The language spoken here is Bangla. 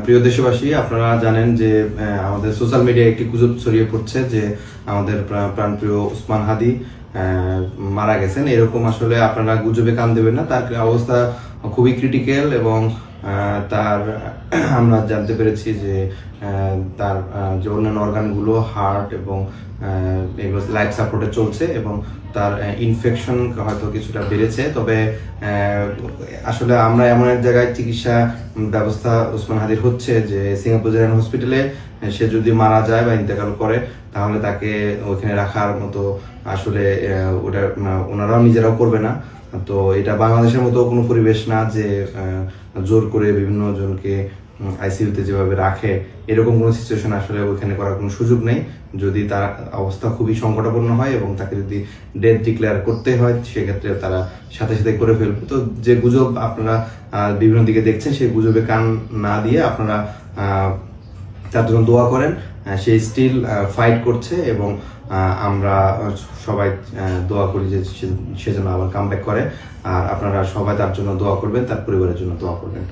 প্রিয় দেশবাসী, আপনারা জানেন যে আমাদের সোশ্যাল মিডিয়ায় একটি গুজব ছড়িয়ে পড়ছে যে আমাদের প্রাণপ্রিয় ওসমান হাদি মারা গেছেন। এরকম আসলে আপনারা গুজবে কান দেবেন না। তার অবস্থা খুবই ক্রিটিক্যাল এবং তার আমরা জানতে পেরেছি যে তার যে অন্যান্য অর্গানগুলো হার্ট এবং এগুলো লাইফ সাপোর্টে চলছে এবং তার ইনফেকশন হয়তো কিছুটা বেড়েছে। তবে আসলে আমরা এমন এক জায়গায় চিকিৎসা ব্যবস্থা ওসমান হাদির হচ্ছে যে সিঙ্গাপুর জেনারেল হসপিটালে সে যদি মারা যায় বা ইন্তেকাল করে তাহলে তাকে ওইখানে রাখার মতো আসলে ওটা ওনারাও নিজেরাও করবে না। তো এটা বাংলাদেশের মতো কোনো পরিবেশ না যে জোর করে বিভিন্ন জনকে আইসিইউতে যেভাবে রাখে, এরকম কোনো সিচুয়েশন আসলে ওইখানে করার কোনো সুযোগ নেই। যদি তার অবস্থা খুবই সংকটাপন্ন হয় এবং তাকে যদি ডেথ ডিক্লেয়ার করতে হয় সেক্ষেত্রে তারা সাথে সাথে করে ফেলবে। তো যে গুজব আপনারা বিভিন্ন দিকে দেখছেন সেই গুজবে কান না দিয়ে আপনারা তার জন্য দোয়া করেন। সে স্টিল ফাইট করছে এবং আমরা সবাই দোয়া করি যে সে যেন আবার কামব্যাক করে। আর আপনারা সবাই তার জন্য দোয়া করবেন, তার পরিবারের জন্য দোয়া করবেন।